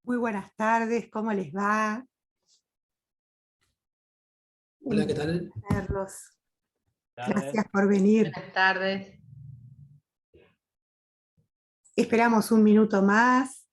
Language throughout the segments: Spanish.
Muy buenas tardes, ¿cómo les va? Hola, Un ¿qué gusto tal? verlos. Tardes. Gracias por venir. Buenas tardes. Esperamos un minuto más.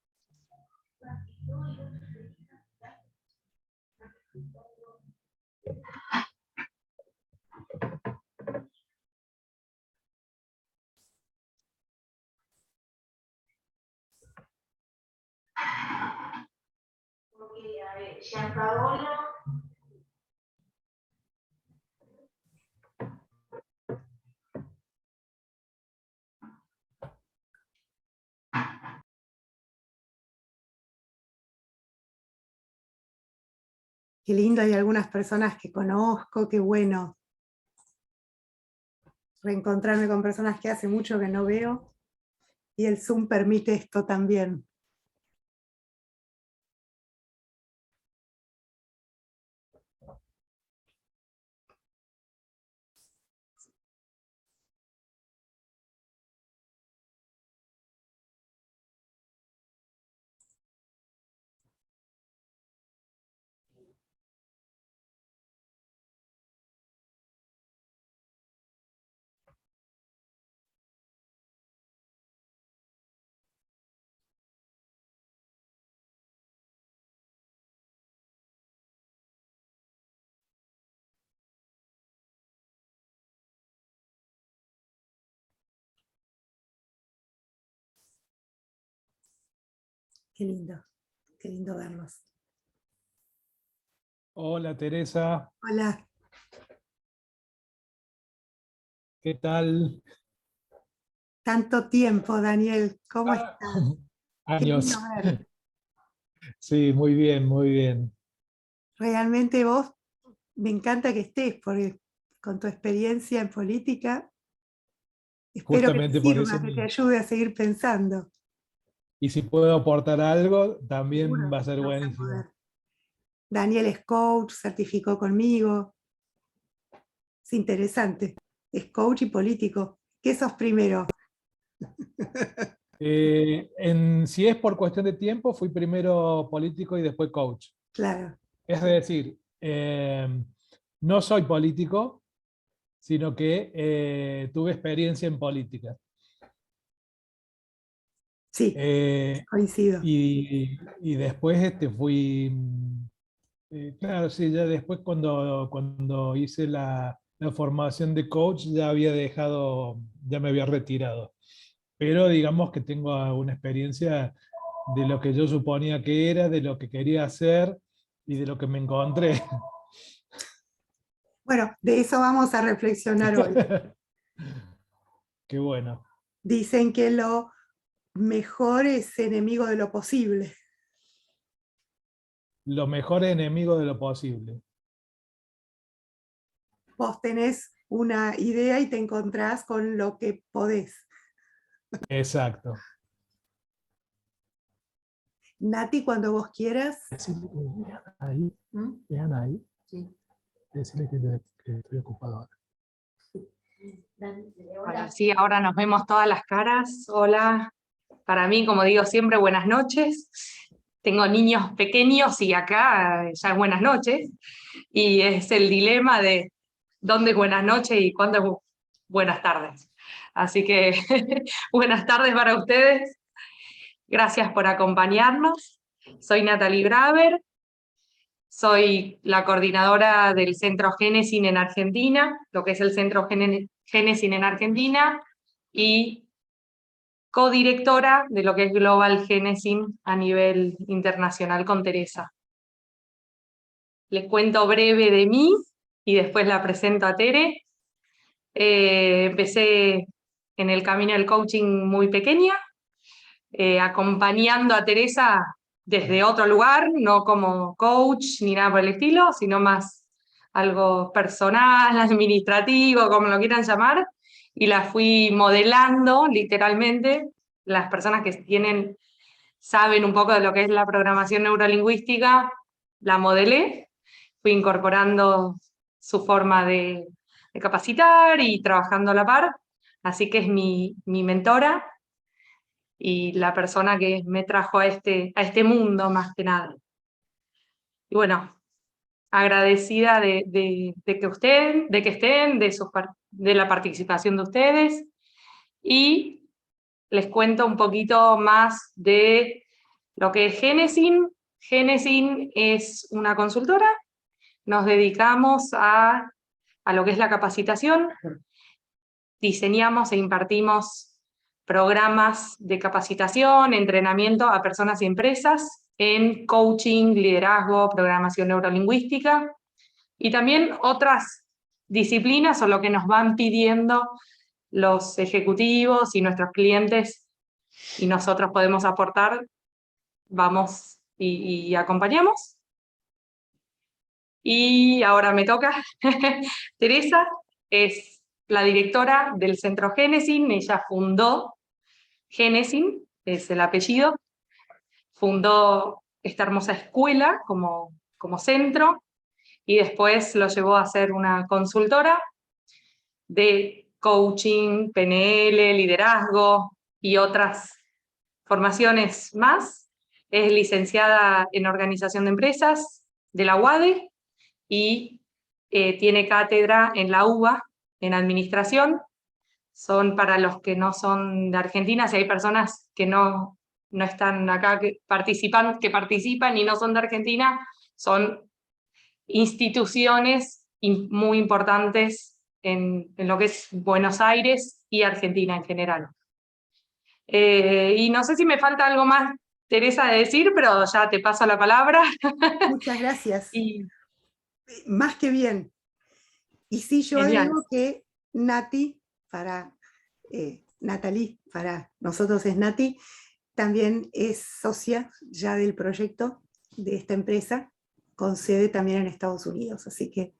Qué lindo, hay algunas personas que conozco, qué bueno reencontrarme con personas que hace mucho que no veo y el Zoom permite esto también. Qué lindo verlos. Hola Teresa, Hola, ¿qué tal? tanto tiempo, Daniel, ¿cómo Ah, estás? Qué lindo años. verte. Sí, muy bien, muy bien. Realmente vos, me encanta que estés, porque con tu experiencia en política, espero que te Justamente por eso sirva, que te mismo. ayude a seguir pensando. Y si puedo aportar algo, también Seguro va a ser que vas a buenísimo. poder. Daniel es coach, certificó conmigo. Es interesante. Es coach y político. ¿Qué sos primero? Si es por cuestión de tiempo, fui primero político y después coach. Claro. Es decir, no soy político, sino que tuve experiencia en política. Sí, Eh, coincido. y después fui. Claro, sí, ya después cuando hice la formación de coach ya había dejado, ya me había retirado. Pero digamos que tengo una experiencia de lo que yo suponía que era, de lo que quería hacer y de lo que me encontré. Bueno, de eso vamos a reflexionar hoy. Qué bueno. Dicen que lo mejor es enemigo de lo posible. Lo mejor enemigo de lo posible. Vos tenés una idea y te encontrás con lo que podés. Exacto. Nati, cuando vos quieras. Decirle que vean ahí, ¿Mm? vean ahí, Sí. decirle que estoy ocupado ahora. Hola, sí, ahora nos vemos todas las caras. Hola. Para mí, como digo siempre, buenas noches. Tengo niños pequeños y acá ya es buenas noches. Y es el dilema de dónde es buenas noches y cuándo es buenas tardes. Así que buenas tardes para ustedes. Gracias por acompañarnos. Soy Natalie Graver. Soy la coordinadora del Centro Génesis en Argentina, lo que es el Centro Génesis en Argentina, y codirectora de lo que es Global Génesis a nivel internacional con Teresa. Les cuento breve de mí y después la presento a Tere. Empecé en el camino del coaching muy pequeña, acompañando a Teresa desde otro lugar, no como coach ni nada por el estilo, sino más algo personal, administrativo, como lo quieran llamar, y la fui modelando literalmente. Las personas que saben un poco de lo que es la programación neurolingüística, la modelé, fui incorporando su forma de capacitar y trabajando a la par, así que es mi mentora. y la persona que me trajo a este mundo más que nada. Y bueno, agradecida de que estén, de la participación de ustedes, y les cuento un poquito más de lo que es Genesin. Genesin es una consultora, nos dedicamos a lo que es la capacitación, diseñamos e impartimos programas de capacitación, entrenamiento a personas y empresas en coaching, liderazgo, programación neurolingüística, y también otras disciplinas o lo que nos van pidiendo los ejecutivos y nuestros clientes y nosotros podemos aportar, vamos y acompañamos. Y ahora me toca. Teresa es la directora del Centro Genesin, ella fundó Genesin, es el apellido, fundó esta hermosa escuela como centro, y después lo llevó a ser una consultora de coaching, PNL, liderazgo y otras formaciones más. Es licenciada en Organización de Empresas de la UADE y tiene cátedra en la UBA en Administración. Son para los que no son de Argentina, si hay personas que no están acá, que participan y no son de Argentina, son instituciones muy importantes en lo que es Buenos Aires y Argentina en general. Y no sé si me falta algo más, Teresa, de decir, pero ya te paso la palabra. Muchas gracias. Y, Más que bien. Y sí, yo genial. agrego que Nati, Natalie, para nosotros es Nati, también es socia ya del proyecto de esta empresa, con sede también en Estados Unidos. Así que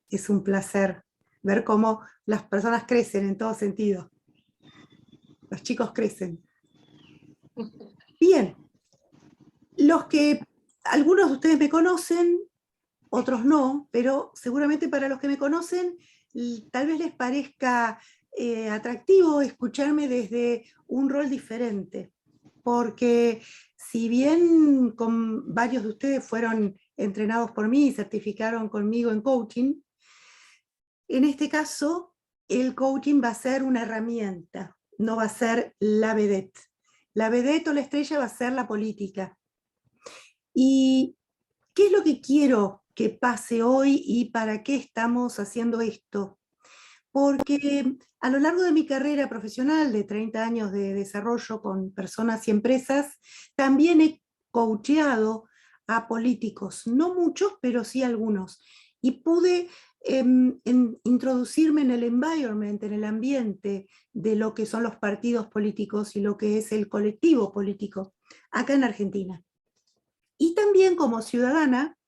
es un placer ver cómo las personas crecen en todo sentido. Los chicos crecen. Bien, algunos de ustedes me conocen, otros no, pero seguramente para los que me conocen, tal vez les parezca atractivo escucharme desde un rol diferente, porque si bien con varios de ustedes fueron entrenados por mí y certificaron conmigo en coaching, en este caso el coaching va a ser una herramienta, no va a ser la vedette. La vedette o la estrella va a ser la política. ¿Y qué es lo que quiero que pase hoy y para qué estamos haciendo esto? Porque a lo largo de mi carrera profesional de 30 años de desarrollo con personas y empresas, también he coacheado a políticos, no muchos, pero sí algunos. Y pude introducirme en el environment, en el ambiente de lo que son los partidos políticos y lo que es el colectivo político, acá en Argentina. Y también como ciudadana,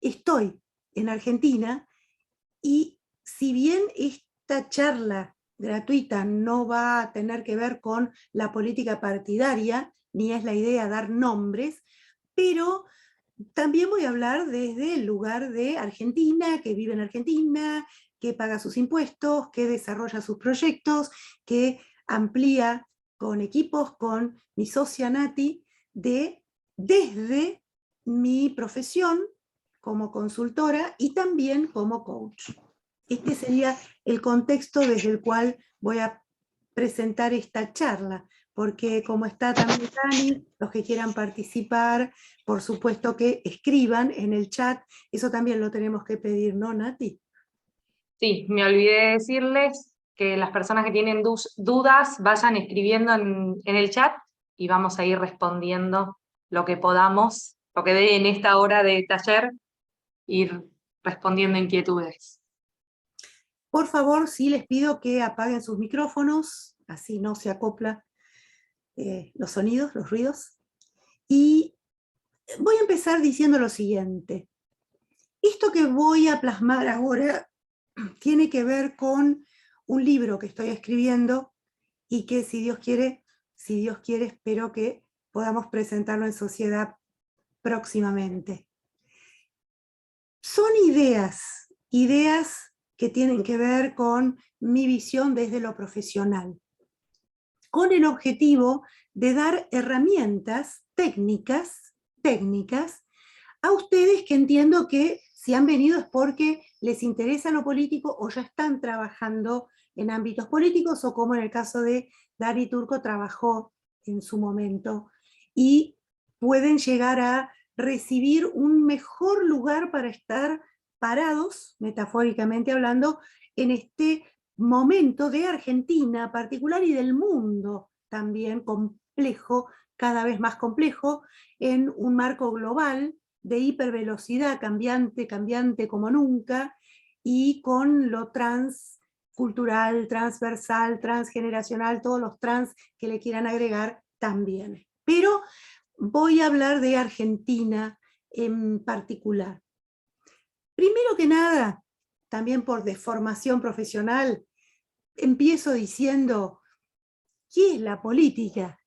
estoy en Argentina y si bien esta charla gratuita no va a tener que ver con la política partidaria, ni es la idea dar nombres, pero también voy a hablar desde el lugar de Argentina, que vive en Argentina, que paga sus impuestos, que desarrolla sus proyectos, que amplía con equipos, con mi socia Nati, desde mi profesión como consultora y también como coach. Este sería el contexto desde el cual voy a presentar esta charla, porque como está también Dani, los que quieran participar, por supuesto que escriban en el chat, eso también lo tenemos que pedir, ¿no, Nati? Sí, me olvidé de decirles que las personas que tienen dudas vayan escribiendo en el chat y vamos a ir respondiendo lo que podamos, lo que dé en esta hora de taller, ir respondiendo inquietudes. Por favor, sí les pido que apaguen sus micrófonos, así no se acopla los sonidos, los ruidos. Y voy a empezar diciendo lo siguiente. Esto que voy a plasmar ahora tiene que ver con un libro que estoy escribiendo y que si Dios quiere, espero que podamos presentarlo en sociedad próximamente. Son ideas que tienen que ver con mi visión desde lo profesional. con el objetivo de dar herramientas técnicas a ustedes, que entiendo que si han venido es porque les interesa lo político o ya están trabajando en ámbitos políticos, o como en el caso de Dari Turco, trabajó en su momento, y pueden llegar a recibir un mejor lugar para estar parados, metafóricamente hablando, en este momento de Argentina particular y del mundo también complejo, cada vez más complejo, en un marco global de hipervelocidad, cambiante como nunca, y con lo transcultural, transversal, transgeneracional, todos los trans que le quieran agregar también. Pero voy a hablar de Argentina en particular. Primero que nada, también por deformación profesional, empiezo diciendo, ¿qué es la política?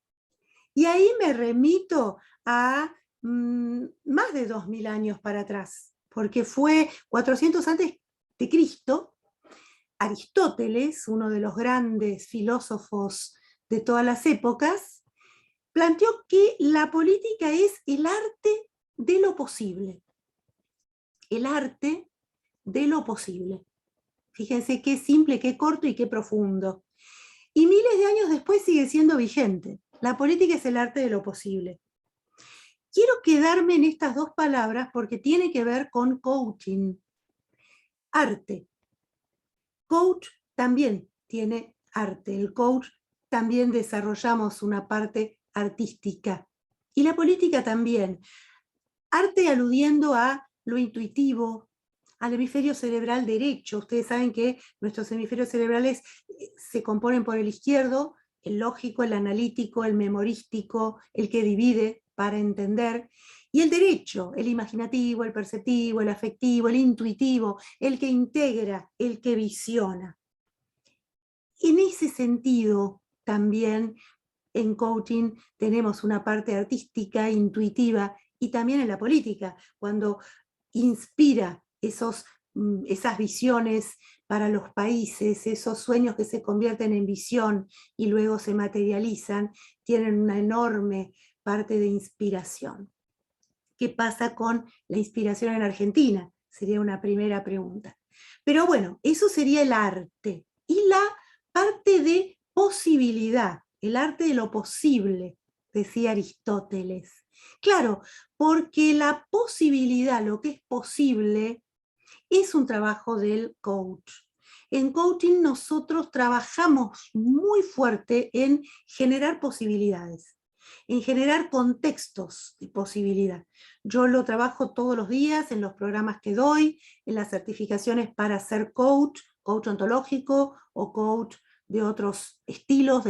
Y ahí me remito a más de 2000 años para atrás, porque fue 400 antes de Cristo, Aristóteles, uno de los grandes filósofos de todas las épocas, planteó que la política es el arte de lo posible. El arte de lo posible. Fíjense qué simple, qué corto y qué profundo. Y miles de años después sigue siendo vigente. La política es el arte de lo posible. Quiero quedarme en estas dos palabras porque tiene que ver con coaching. Arte. Coach también tiene arte. El coach también desarrollamos una parte artística. Y la política también. Arte aludiendo a lo intuitivo, al hemisferio cerebral derecho. Ustedes saben que nuestros hemisferios cerebrales se componen por el izquierdo, el lógico, el analítico, el memorístico, el que divide para entender, y el derecho, el imaginativo, el perceptivo, el afectivo, el intuitivo, el que integra, el que visiona. En ese sentido, también en coaching tenemos una parte artística, intuitiva, y también en la política, cuando inspira esas visiones para los países, esos sueños que se convierten en visión y luego se materializan, tienen una enorme parte de inspiración. ¿Qué pasa con la inspiración en Argentina? Sería una primera pregunta. Pero bueno, eso sería el arte. Y la parte de posibilidad, el arte de lo posible, decía Aristóteles. Claro, porque la posibilidad, lo que es posible, es un trabajo del coach. En coaching nosotros trabajamos muy fuerte en generar posibilidades, en generar contextos de posibilidad. Yo lo trabajo todos los días en los programas que doy, en las certificaciones para ser coach, coach ontológico o coach de otros estilos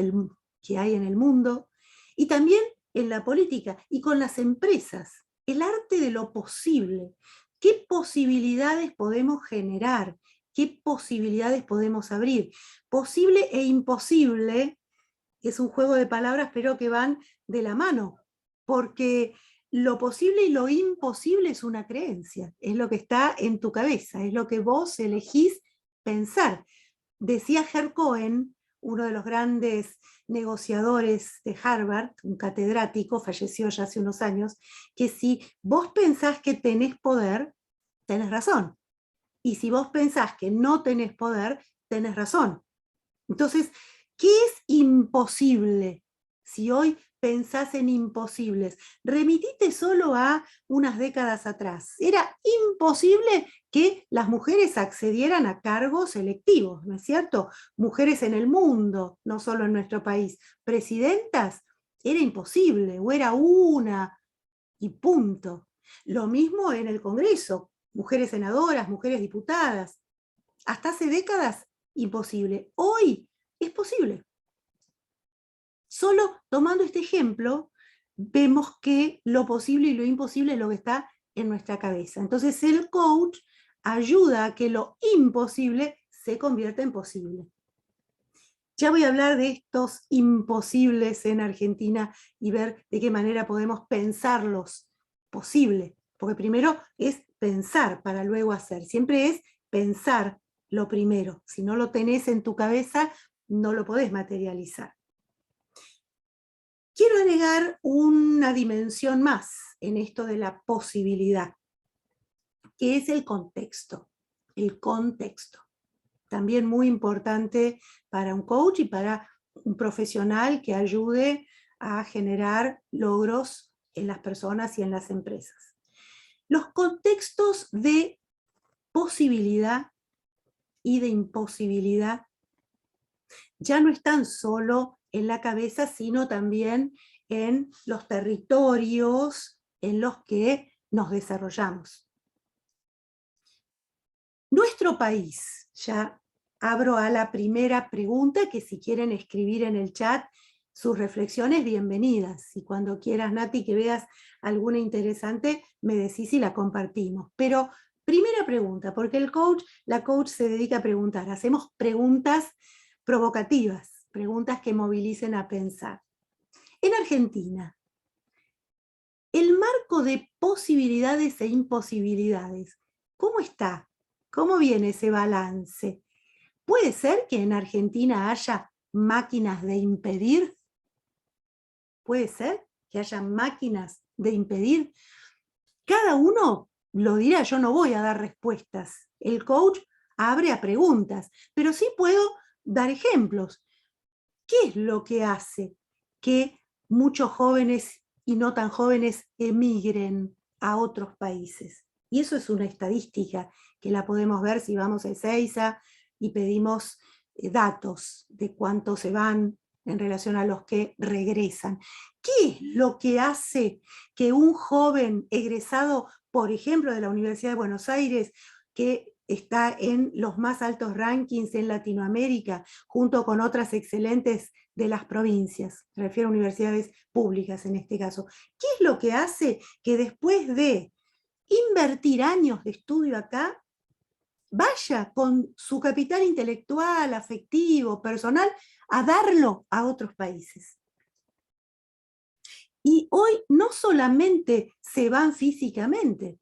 que hay en el mundo, y también en la política y con las empresas. El arte de lo posible. ¿Qué posibilidades podemos generar? ¿Qué posibilidades podemos abrir? Posible e imposible es un juego de palabras, pero que van de la mano, porque lo posible y lo imposible es una creencia, es lo que está en tu cabeza, es lo que vos elegís pensar. Decía Herr Cohen, uno de los grandes negociadores de Harvard, un catedrático, falleció ya hace unos años, que si vos pensás que tenés poder, tenés razón. Y si vos pensás que no tenés poder, tenés razón. Entonces, ¿qué es imposible? Si hoy pensás en imposibles, remitite solo a unas décadas atrás. Era imposible que las mujeres accedieran a cargos electivos, ¿no es cierto? Mujeres en el mundo, no solo en nuestro país. Presidentas, era imposible, o era una, y punto. Lo mismo en el Congreso, mujeres senadoras, mujeres diputadas. Hasta hace décadas, imposible. Hoy es posible. Solo tomando este ejemplo, vemos que lo posible y lo imposible es lo que está en nuestra cabeza. Entonces el coach ayuda a que lo imposible se convierta en posible. Ya voy a hablar de estos imposibles en Argentina y ver de qué manera podemos pensarlos posible, porque primero es pensar para luego hacer. Siempre es pensar lo primero. Si no lo tenés en tu cabeza, no lo podés materializar. agregar una dimensión más en esto de la posibilidad, que es el contexto. El contexto. También muy importante para un coach y para un profesional que ayude a generar logros en las personas y en las empresas. Los contextos de posibilidad y de imposibilidad ya no están solo en la cabeza, sino también en los territorios en los que nos desarrollamos. Nuestro país, ya abro a la primera pregunta, que si quieren escribir en el chat sus reflexiones, bienvenidas. Y cuando quieras, Nati, que veas alguna interesante, me decís y la compartimos. Pero primera pregunta, porque la coach se dedica a preguntar. Hacemos preguntas provocativas, preguntas que movilicen a pensar. En Argentina, el marco de posibilidades e imposibilidades, ¿cómo está? ¿Cómo viene ese balance? ¿Puede ser que en Argentina haya máquinas de impedir? ¿Puede ser que haya máquinas de impedir? Cada uno lo dirá, yo no voy a dar respuestas. El coach abre a preguntas, pero sí puedo dar ejemplos. ¿Qué es lo que hace que muchos jóvenes y no tan jóvenes emigren a otros países? Y eso es una estadística que la podemos ver si vamos a Ezeiza y pedimos datos de cuántos se van en relación a los que regresan. ¿Qué es lo que hace que un joven egresado, por ejemplo, de la Universidad de Buenos Aires, que está en los más altos rankings en Latinoamérica, junto con otras excelentes de las provincias, me refiero a universidades públicas en este caso, qué es lo que hace que después de invertir años de estudio acá, vaya con su capital intelectual, afectivo, personal, a darlo a otros países? Y hoy no solamente se van físicamente.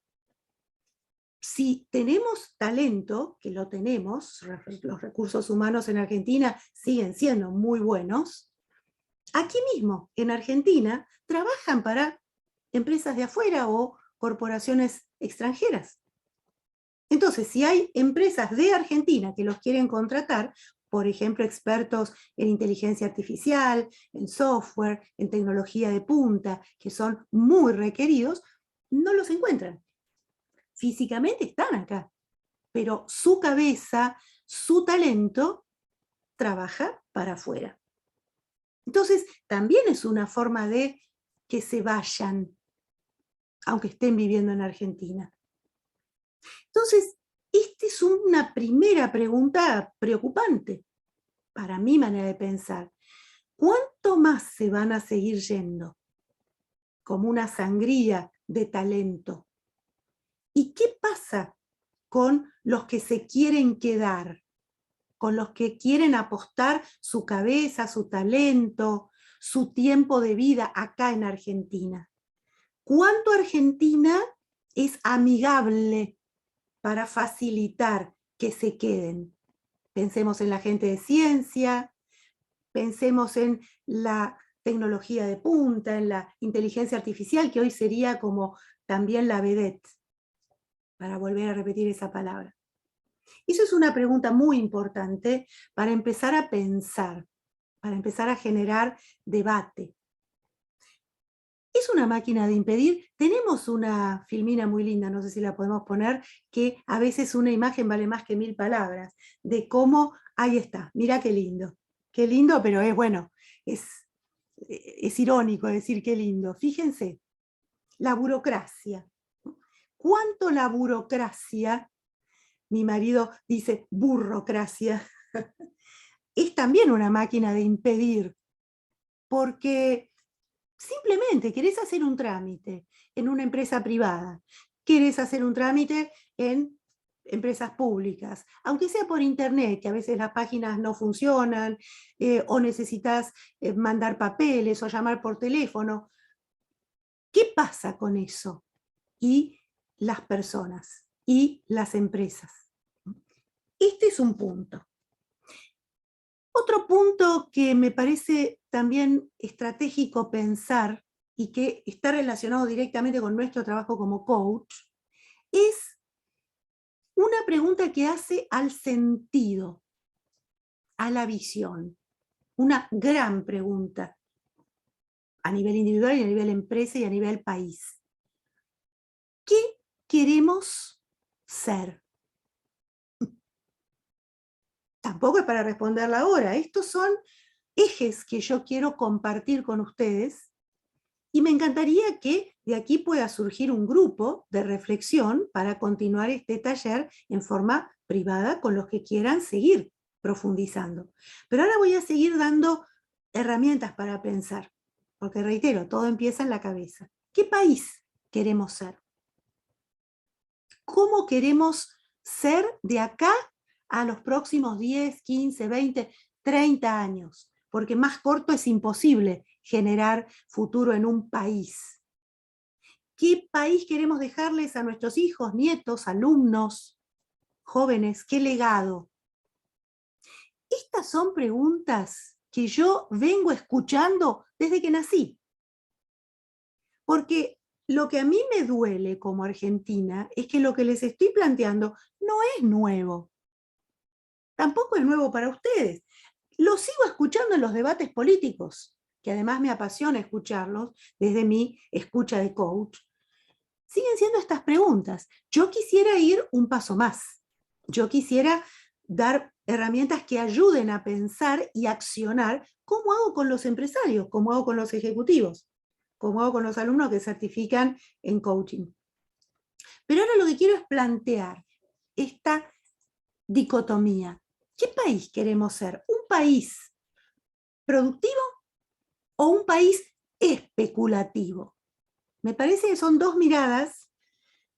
Si tenemos talento, que lo tenemos, los recursos humanos en Argentina siguen siendo muy buenos, aquí mismo, en Argentina, trabajan para empresas de afuera o corporaciones extranjeras. Entonces, si hay empresas de Argentina que los quieren contratar, por ejemplo, expertos en inteligencia artificial, en software, en tecnología de punta, que son muy requeridos, no los encuentran. Físicamente están acá, pero su cabeza, su talento, trabaja para afuera. Entonces, también es una forma de que se vayan, aunque estén viviendo en Argentina. Entonces, esta es una primera pregunta preocupante para mi manera de pensar. ¿Cuánto más se van a seguir yendo? Como una sangría de talento. ¿Y qué pasa con los que se quieren quedar? Con los que quieren apostar su cabeza, su talento, su tiempo de vida acá en Argentina. ¿Cuánto Argentina es amigable para facilitar que se queden? Pensemos en la gente de ciencia, pensemos en la tecnología de punta, en la inteligencia artificial, que hoy sería como también la vedette, para volver a repetir esa palabra. Eso es una pregunta muy importante para empezar a pensar, para empezar a generar debate. ¿Es una máquina de impedir? Tenemos una filmina muy linda, no sé si la podemos poner, que a veces una imagen vale más que 1000 palabras, de cómo, ahí está, mira qué lindo, pero es bueno, es irónico decir qué lindo. Fíjense, la burocracia. ¿Cuánto la burocracia, mi marido dice burrocracia, es también una máquina de impedir? Porque simplemente querés hacer un trámite en una empresa privada, querés hacer un trámite en empresas públicas, aunque sea por internet, que a veces las páginas no funcionan, o necesitas mandar papeles o llamar por teléfono. ¿Qué pasa con eso? Y las personas y las empresas. Este es un punto. Otro punto que me parece también estratégico pensar y que está relacionado directamente con nuestro trabajo como coach, es una pregunta que hace al sentido, a la visión. Una gran pregunta a nivel individual y a nivel empresa y a nivel país. ¿Qué queremos ser? Tampoco es para responderla ahora. Estos son ejes que yo quiero compartir con ustedes y me encantaría que de aquí pueda surgir un grupo de reflexión para continuar este taller en forma privada con los que quieran seguir profundizando. Pero ahora voy a seguir dando herramientas para pensar, porque reitero, todo empieza en la cabeza. ¿Qué país queremos ser? ¿Cómo queremos ser de acá a los próximos 10, 15, 20, 30 años? Porque más corto es imposible generar futuro en un país. ¿Qué país queremos dejarles a nuestros hijos, nietos, alumnos, jóvenes? ¿Qué legado? Estas son preguntas que yo vengo escuchando desde que nací. Porque lo que a mí me duele como argentina es que lo que les estoy planteando no es nuevo. Tampoco es nuevo para ustedes. Lo sigo escuchando en los debates políticos, que además me apasiona escucharlos desde mi escucha de coach. Siguen siendo estas preguntas. Yo quisiera ir un paso más. Yo quisiera dar herramientas que ayuden a pensar y accionar cómo hago con los empresarios, cómo hago con los ejecutivos, cómo hago con los alumnos que certifican en coaching. Pero ahora lo que quiero es plantear esta dicotomía. ¿Qué país queremos ser? ¿Un país productivo o un país especulativo? Me parece que son dos miradas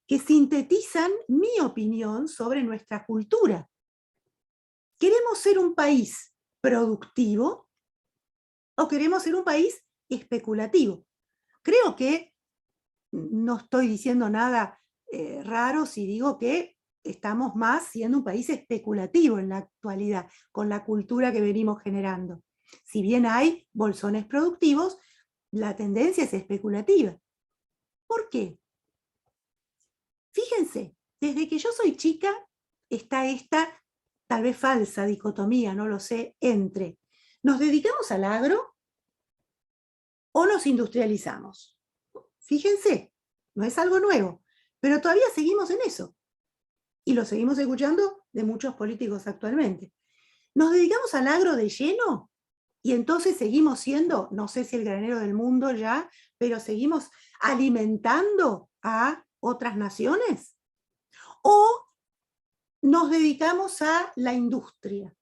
que sintetizan mi opinión sobre nuestra cultura. ¿Queremos ser un país productivo o queremos ser un país especulativo? Creo que no estoy diciendo nada raro si digo que estamos más siendo un país especulativo en la actualidad, con la cultura que venimos generando. Si bien hay bolsones productivos, la tendencia es especulativa. ¿Por qué? Fíjense, desde que yo soy chica está esta tal vez falsa dicotomía, no lo sé, entre ¿nos dedicamos al agro o nos industrializamos? Fíjense, no es algo nuevo, pero todavía seguimos en eso. Y lo seguimos escuchando de muchos políticos actualmente. ¿Nos dedicamos al agro de lleno? Y entonces seguimos siendo, no sé si el granero del mundo ya, pero seguimos alimentando a otras naciones. ¿O nos dedicamos a la industria?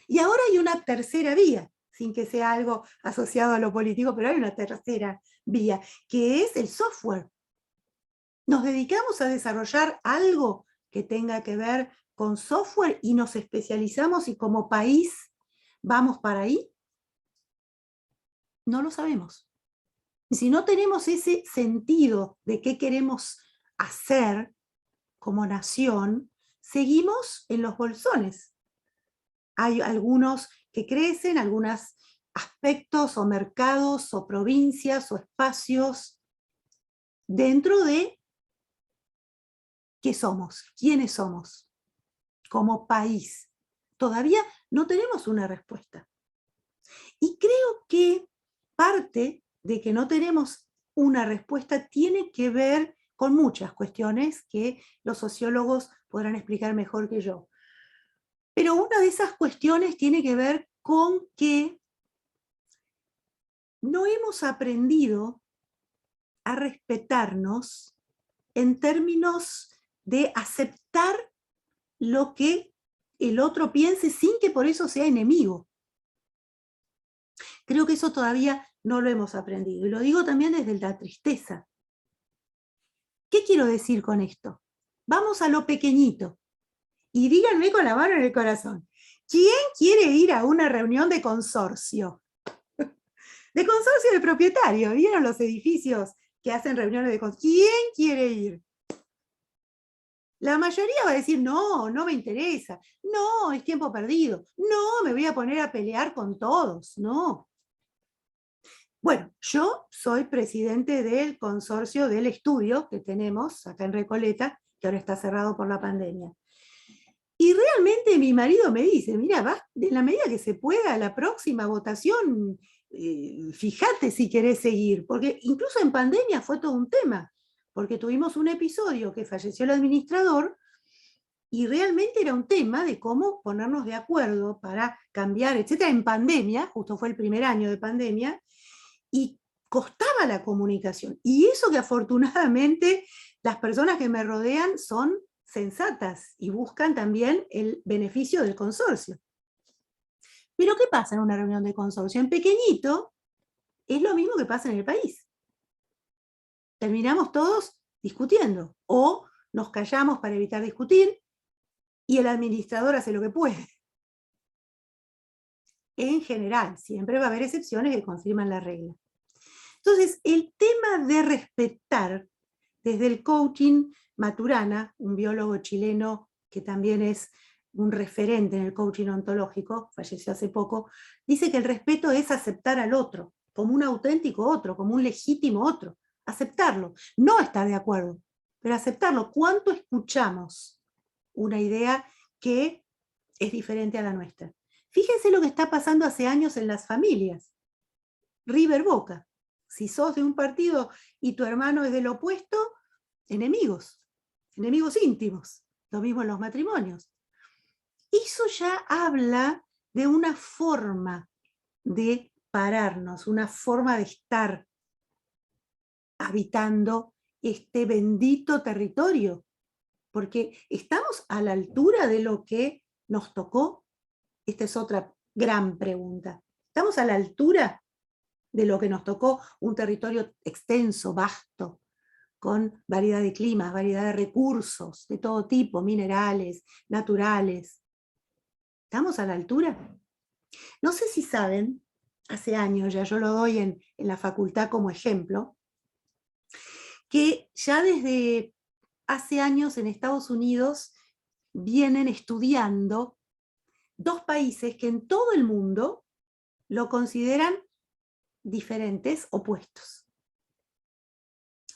Y ahora hay una tercera vía, sin que sea algo asociado a lo político, pero hay una tercera vía, que es el software. Nos dedicamos a desarrollar algo que tenga que ver con software y nos especializamos y como país vamos para ahí. No lo sabemos. Y si no tenemos ese sentido de qué queremos hacer como nación, seguimos en los bolsones. Hay algunos que crecen, algunos aspectos o mercados o provincias o espacios dentro de qué somos, quiénes somos como país. Todavía no tenemos una respuesta. Y creo que parte de que no tenemos una respuesta tiene que ver con muchas cuestiones que los sociólogos podrán explicar mejor que yo. Pero una de esas cuestiones tiene que ver con que no hemos aprendido a respetarnos en términos de aceptar lo que el otro piense sin que por eso sea enemigo. Creo que eso todavía no lo hemos aprendido. Y lo digo también desde la tristeza. ¿Qué quiero decir con esto? Vamos a lo pequeñito. Y díganme con la mano en el corazón. ¿Quién quiere ir a una reunión de consorcio? De consorcio de propietarios. ¿Vieron los edificios que hacen reuniones de consorcio? ¿Quién quiere ir? La mayoría va a decir, no, no me interesa, no, es tiempo perdido, no, me voy a poner a pelear con todos, no. Bueno, yo soy presidente del consorcio del estudio que tenemos acá en Recoleta, que ahora está cerrado por la pandemia. Y realmente mi marido me dice, mira, va, en la medida que se pueda, la próxima votación, fíjate si querés seguir, porque incluso en pandemia fue todo un tema, porque tuvimos un episodio que falleció el administrador y realmente era un tema de cómo ponernos de acuerdo para cambiar, etcétera, en pandemia, justo fue el primer año de pandemia, y costaba la comunicación. Y eso que afortunadamente las personas que me rodean son sensatas y buscan también el beneficio del consorcio. Pero ¿qué pasa en una reunión de consorcio? En pequeñito es lo mismo que pasa en el país. Terminamos todos discutiendo o nos callamos para evitar discutir y el administrador hace lo que puede. En general, siempre va a haber excepciones que confirman la regla. Entonces, el tema de respetar desde el coaching, Maturana, un biólogo chileno que también es un referente en el coaching ontológico, falleció hace poco, dice que el respeto es aceptar al otro, como un auténtico otro, como un legítimo otro. Aceptarlo, no estar de acuerdo, pero aceptarlo. ¿Cuánto escuchamos una idea que es diferente a la nuestra? Fíjense lo que está pasando hace años en las familias. River Boca. Si sos de un partido y tu hermano es del opuesto, enemigos íntimos. Lo mismo en los matrimonios. Eso ya habla de una forma de pararnos, una forma de estar habitando este bendito territorio, porque estamos a la altura de lo que nos tocó. Esta es otra gran pregunta. ¿Estamos a la altura de lo que nos tocó? Un territorio extenso, vasto, con variedad de climas, variedad de recursos de todo tipo, minerales, naturales. ¿Estamos a la altura? No sé si saben, hace años ya yo lo doy en la facultad como ejemplo, que ya desde hace años en Estados Unidos vienen estudiando dos países que en todo el mundo lo consideran diferentes, opuestos.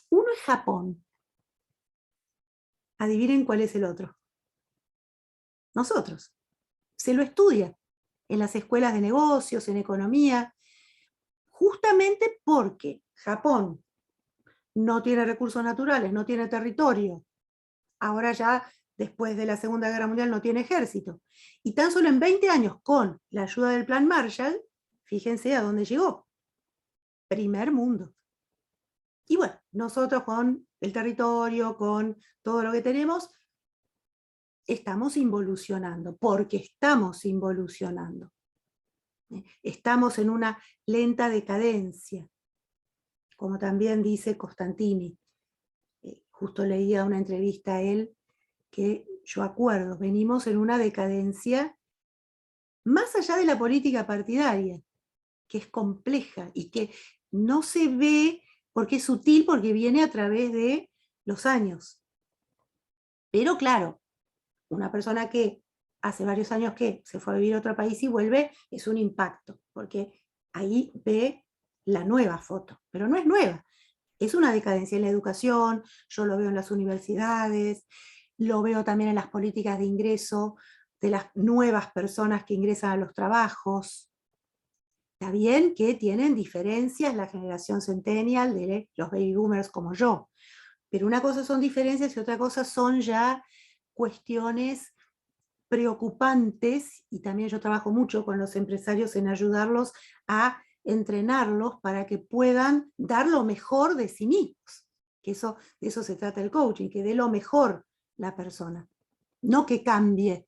Uno es Japón. Adivinen cuál es el otro. Nosotros. Se lo estudia en las escuelas de negocios, en economía, justamente porque Japón no tiene recursos naturales, no tiene territorio, ahora ya después de la Segunda Guerra Mundial no tiene ejército, y tan solo en 20 años con la ayuda del Plan Marshall, fíjense a dónde llegó. Primer mundo. Y bueno, nosotros con el territorio, con todo lo que tenemos, estamos involucionando, porque estamos involucionando. Estamos en una lenta decadencia, como también dice Costantini. Justo leía una entrevista a él que yo acuerdo, venimos en una decadencia más allá de la política partidaria, que es compleja y que no se ve porque es sutil, porque viene a través de los años. Pero claro, una persona que hace varios años que se fue a vivir a otro país y vuelve, es un impacto, porque ahí ve la nueva foto, pero no es nueva. Es una decadencia en la educación, yo lo veo en las universidades, lo veo también en las políticas de ingreso de las nuevas personas que ingresan a los trabajos. Está bien que tienen diferencias la generación centennial de los baby boomers como yo, pero una cosa son diferencias y otra cosa son ya cuestiones preocupantes, y también yo trabajo mucho con los empresarios en ayudarlos a entrenarlos para que puedan dar lo mejor de sí mismos. Que eso, de eso se trata el coaching, que dé lo mejor la persona. No que cambie,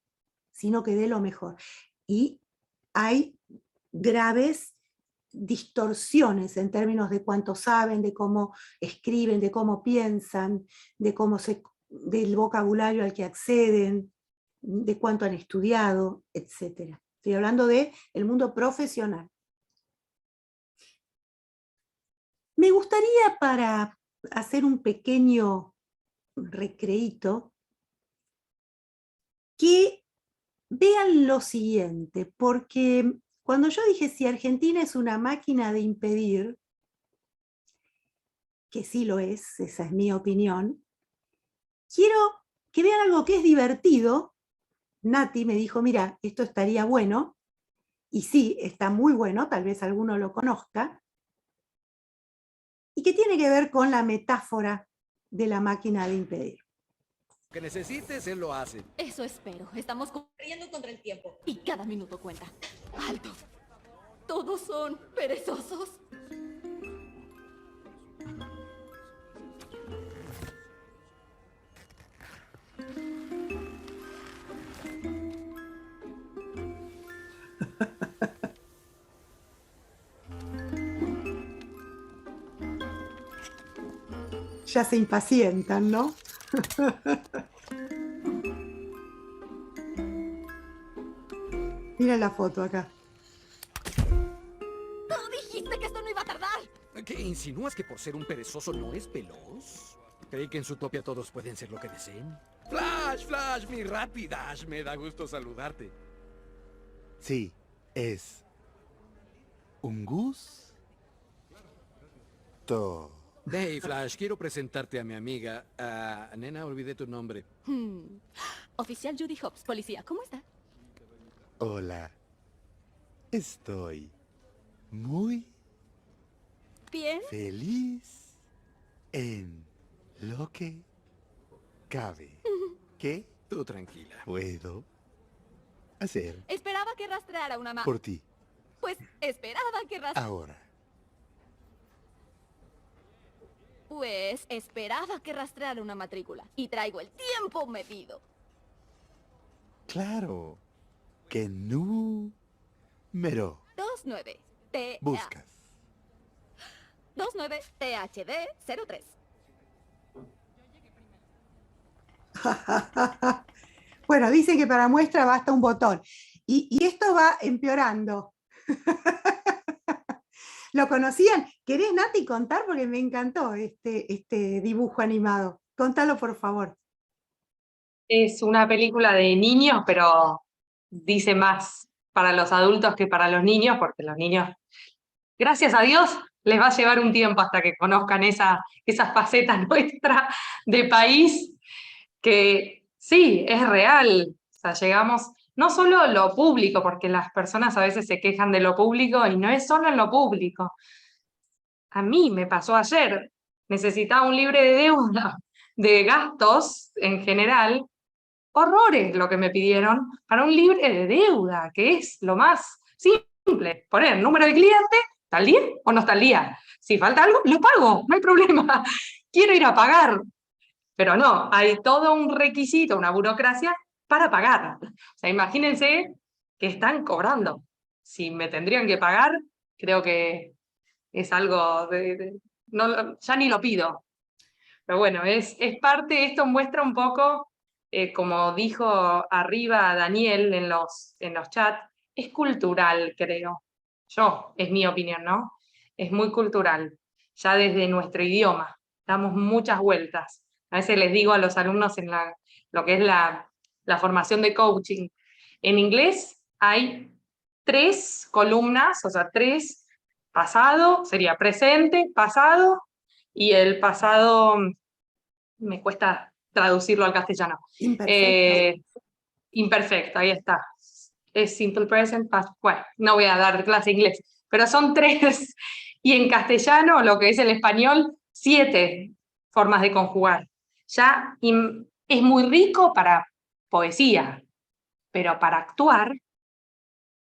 sino que dé lo mejor. Y hay graves distorsiones en términos de cuánto saben, de cómo escriben, de cómo piensan, del vocabulario al que acceden, de cuánto han estudiado, etc. Estoy hablando del mundo profesional. Me gustaría, para hacer un pequeño recreíto, que vean lo siguiente, porque cuando yo dije si Argentina es una máquina de impedir, que sí lo es, esa es mi opinión, quiero que vean algo que es divertido. Nati me dijo, mira, esto estaría bueno, y sí, está muy bueno, tal vez alguno lo conozca, y que tiene que ver con la metáfora de la máquina de impedir. Lo que necesites, él lo hace. Eso espero. Estamos corriendo contra el tiempo. Y cada minuto cuenta. ¡Alto! Todos son perezosos. Ya se impacientan, ¿no? Mira la foto acá. ¡Tú dijiste que esto no iba a tardar! ¿Qué insinúas que por ser un perezoso no es veloz? Creí que en Zootopia todos pueden ser lo que deseen. Flash, Flash, mi Rapidash, me da gusto saludarte. Sí, es un gusto. Hey, Flash, quiero presentarte a mi amiga. Nena, olvidé tu nombre. Oficial Judy Hopps, policía, ¿cómo está? Hola. Estoy muy ¿Bien? feliz en lo que cabe. ¿Qué Tú tranquila. puedo hacer Esperaba que rastreara una por ti Pues esperaba que ahora? Pues esperaba que rastreara una matrícula. Y traigo el tiempo medido. Claro. ¿Qué número 29 T buscas? 29 THD 03. Bueno, dicen que para muestra basta un botón. Y esto va empeorando. ¿Lo conocían? ¿Querés, Nati, contar? Porque me encantó este dibujo animado. Contalo, por favor. Es una película de niños, pero dice más para los adultos que para los niños, porque los niños, gracias a Dios, les va a llevar un tiempo hasta que conozcan esas facetas nuestras de país, que sí, es real. O sea, llegamos, no solo lo público, porque las personas a veces se quejan de lo público y no es solo en lo público. A mí me pasó ayer, necesitaba un libre de deuda, de gastos en general, horrores lo que me pidieron para un libre de deuda, que es lo más simple. Poner número de cliente, ¿está al día o no está al día? Si falta algo, lo pago, no hay problema. Quiero ir a pagar. Pero no, hay todo un requisito, una burocracia para pagar. O sea, imagínense que están cobrando. Si me tendrían que pagar, creo que es algo no, ya ni lo pido. Pero bueno, es parte, esto muestra un poco, como dijo arriba Daniel en los chats, es cultural, creo. Es mi opinión, ¿no? Es muy cultural, ya desde nuestro idioma. Damos muchas vueltas. A veces les digo a los alumnos en lo que es la formación de coaching. En inglés hay 3 columnas, o sea, 3: pasado, sería presente, pasado, y el pasado, me cuesta traducirlo al castellano. Imperfecto. Imperfecto, ahí está. Es simple present, past. Bueno, no voy a dar clase de inglés, pero son 3, y en castellano, lo que es el español, 7 formas de conjugar. Ya es muy rico para poesía, pero para actuar,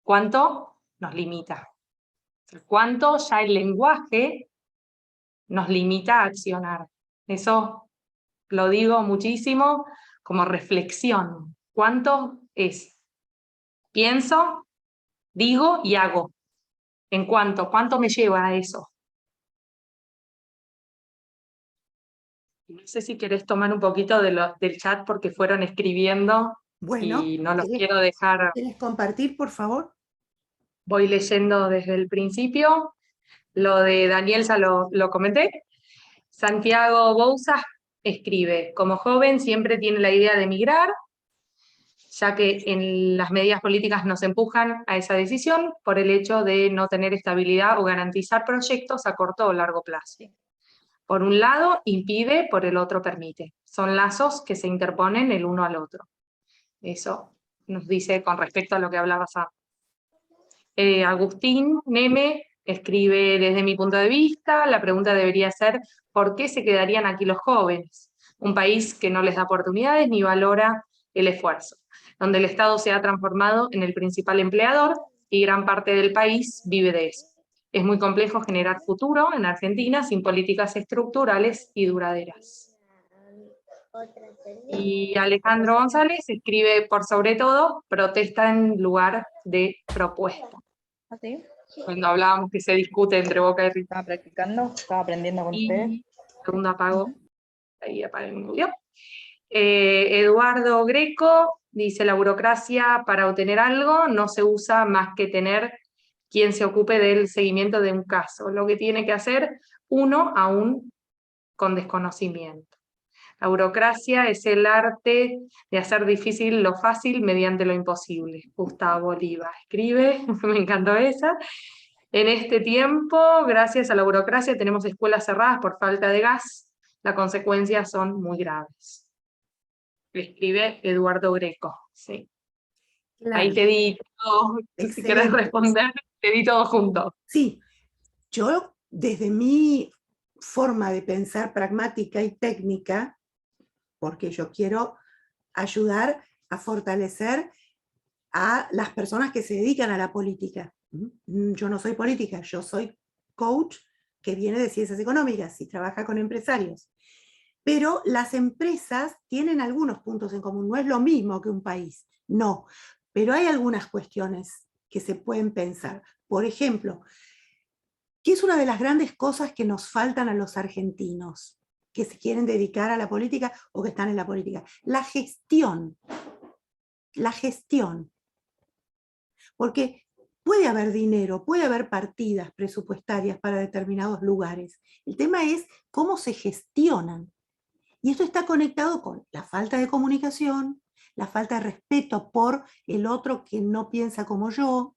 ¿cuánto nos limita? ¿Cuánto ya el lenguaje nos limita a accionar? Eso lo digo muchísimo como reflexión. ¿Cuánto es? Pienso, digo y hago. ¿En cuánto me lleva a eso? No sé si querés tomar un poquito del chat porque fueron escribiendo Bueno, y no los quiero dejar. ¿quieres compartir, por favor? Voy leyendo desde el principio. Lo de Daniel ya lo comenté. Santiago Bouza escribe: como joven siempre tiene la idea de emigrar. ya que en las medidas políticas nos empujan a esa decisión por el hecho de no tener estabilidad o garantizar proyectos a corto o largo plazo. Por un lado impide, por el otro permite. Son lazos que se interponen el uno al otro. Eso nos dice con respecto a lo que hablabas antes. Agustín Neme escribe: desde mi punto de vista, la pregunta debería ser ¿por qué se quedarían aquí los jóvenes? Un país que no les da oportunidades ni valora el esfuerzo, donde el Estado se ha transformado en el principal empleador y gran parte del país vive de eso. Es muy complejo generar futuro en Argentina sin políticas estructurales y duraderas. Y Alejandro González escribe: por sobre todo, protesta en lugar de propuesta. ¿Así? Cuando hablábamos que se discute entre Boca y River. Estaba practicando, estaba aprendiendo con ustedes. Y segundo apago, ahí apaga el audio. Eduardo Greco dice: la burocracia para obtener algo no se usa más que tener quien se ocupe del seguimiento de un caso, lo que tiene que hacer uno aún con desconocimiento. La burocracia es el arte de hacer difícil lo fácil mediante lo imposible. Gustavo Oliva escribe, me encantó esa. En este tiempo, gracias a la burocracia, tenemos escuelas cerradas por falta de gas. Las consecuencias son muy graves. Le escribe Eduardo Greco. Sí. Claro. Ahí te di todo. Si querés responder, te di todo junto. Sí, yo desde mi forma de pensar pragmática y técnica, porque yo quiero ayudar a fortalecer a las personas que se dedican a la política. Yo no soy política, yo soy coach que viene de ciencias económicas y trabaja con empresarios. Pero las empresas tienen algunos puntos en común, no es lo mismo que un país, no, pero hay algunas cuestiones que se pueden pensar. Por ejemplo, ¿qué es una de las grandes cosas que nos faltan a los argentinos que se quieren dedicar a la política o que están en la política? La gestión. La gestión. Porque puede haber dinero, puede haber partidas presupuestarias para determinados lugares. El tema es cómo se gestionan. Y esto está conectado con la falta de comunicación, la falta de respeto por el otro que no piensa como yo,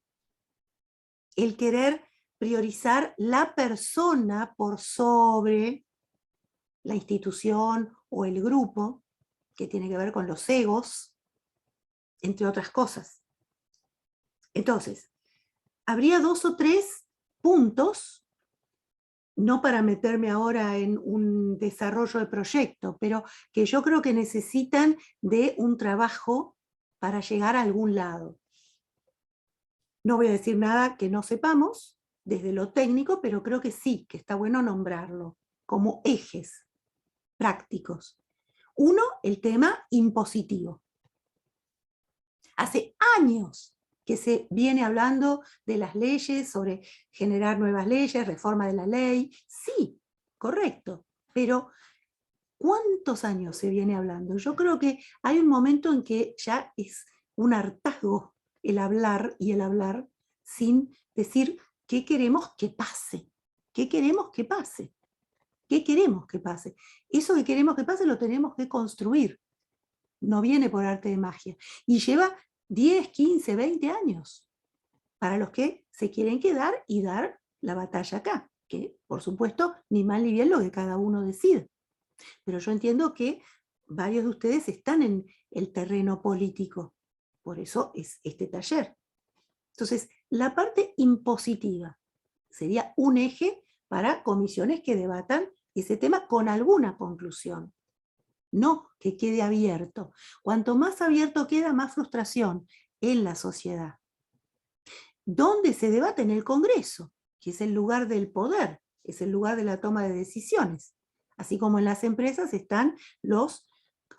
el querer priorizar la persona por sobre la institución o el grupo, que tiene que ver con los egos, entre otras cosas. Entonces, habría 2 o 3 puntos, no para meterme ahora en un desarrollo de proyecto, pero que yo creo que necesitan de un trabajo para llegar a algún lado. No voy a decir nada que no sepamos desde lo técnico, pero creo que sí, que está bueno nombrarlo como ejes prácticos. Uno, el tema impositivo. Hace años que se viene hablando de las leyes, sobre generar nuevas leyes, reforma de la ley. Sí, correcto, pero ¿cuántos años se viene hablando? Yo creo que hay un momento en que ya es un hartazgo el hablar y el hablar sin decir qué queremos que pase. ¿Qué queremos que pase? ¿Qué queremos que pase? Eso que queremos que pase lo tenemos que construir. No viene por arte de magia. Y lleva 10, 15, 20 años para los que se quieren quedar y dar la batalla acá. Que, por supuesto, ni mal ni bien lo que cada uno decide. Pero yo entiendo que varios de ustedes están en el terreno político. Por eso es este taller. Entonces, la parte impositiva sería un eje para comisiones que debatan ese tema con alguna conclusión. No que quede abierto. Cuanto más abierto queda, más frustración en la sociedad. ¿Dónde se debate? En el Congreso, que es el lugar del poder, es el lugar de la toma de decisiones. Así como en las empresas están los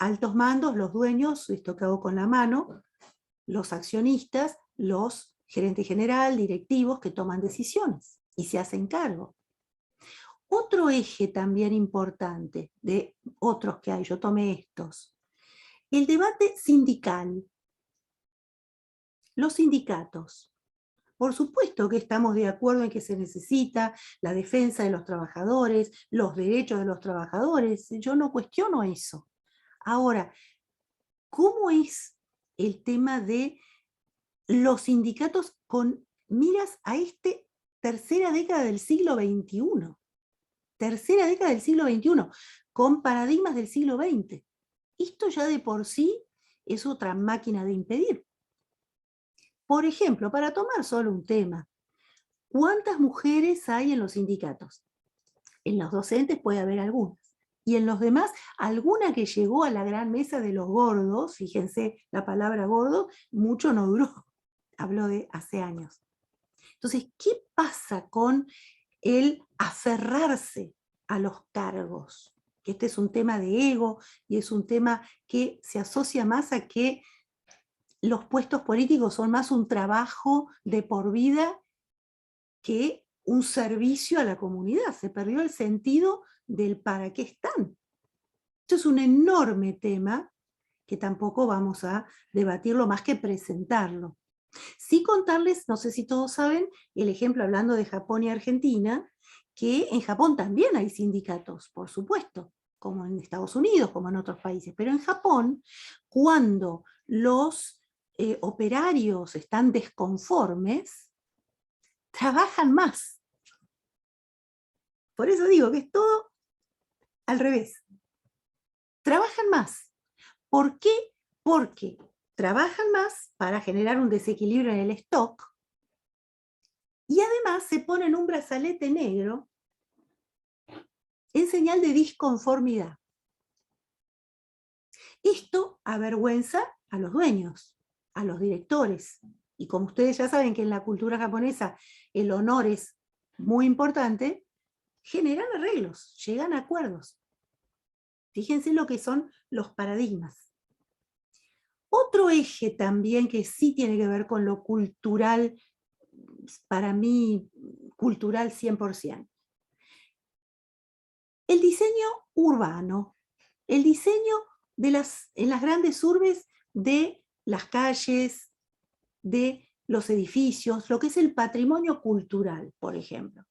altos mandos, los dueños, esto que hago con la mano, los accionistas, los gerente general, directivos que toman decisiones y se hacen cargo. Otro eje también importante de otros que hay, yo tomé estos, el debate sindical. Los sindicatos. Por supuesto que estamos de acuerdo en que se necesita la defensa de los trabajadores, los derechos de los trabajadores, yo no cuestiono eso. Ahora, ¿cómo es el tema de los sindicatos con miras a tercera década del siglo XXI. Tercera década del siglo XXI, con paradigmas del siglo XX. Esto ya de por sí es otra máquina de impedir. Por ejemplo, para tomar solo un tema, ¿cuántas mujeres hay en los sindicatos? En los docentes puede haber algunas. Y en los demás, alguna que llegó a la gran mesa de los gordos, fíjense la palabra gordo, mucho no duró. Habló de hace años. Entonces, ¿qué pasa con el aferrarse a los cargos? Que este es un tema de ego y es un tema que se asocia más a que los puestos políticos son más un trabajo de por vida que un servicio a la comunidad. Se perdió el sentido del para qué están. Esto es un enorme tema que tampoco vamos a debatirlo más que presentarlo. Sí contarles, no sé si todos saben, el ejemplo hablando de Japón y Argentina, que en Japón también hay sindicatos, por supuesto, como en Estados Unidos, como en otros países, pero en Japón, cuando los operarios están desconformes, trabajan más. Por eso digo que es todo al revés. Trabajan más. ¿Por qué? Porque trabajan más para generar un desequilibrio en el stock y además se ponen un brazalete negro en señal de disconformidad. Esto avergüenza a los dueños, a los directores. Y como ustedes ya saben que en la cultura japonesa el honor es muy importante, generan arreglos, llegan a acuerdos. Fíjense lo que son los paradigmas. Otro eje también que sí tiene que ver con lo cultural, para mí, cultural 100%. El diseño urbano, el diseño en las grandes urbes de las calles, de los edificios, lo que es el patrimonio cultural, por ejemplo.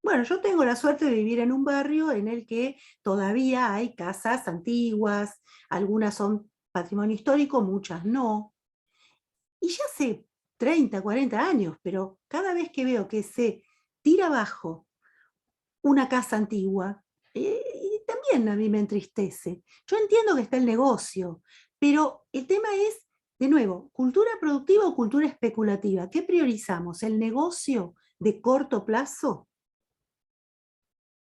Bueno, yo tengo la suerte de vivir en un barrio en el que todavía hay casas antiguas, algunas son patrimonio histórico, muchas no. Y ya hace 30, 40 años, pero cada vez que veo que se tira abajo una casa antigua, también a mí me entristece. Yo entiendo que está el negocio, pero el tema es, de nuevo, ¿cultura productiva o cultura especulativa? ¿Qué priorizamos? ¿El negocio de corto plazo?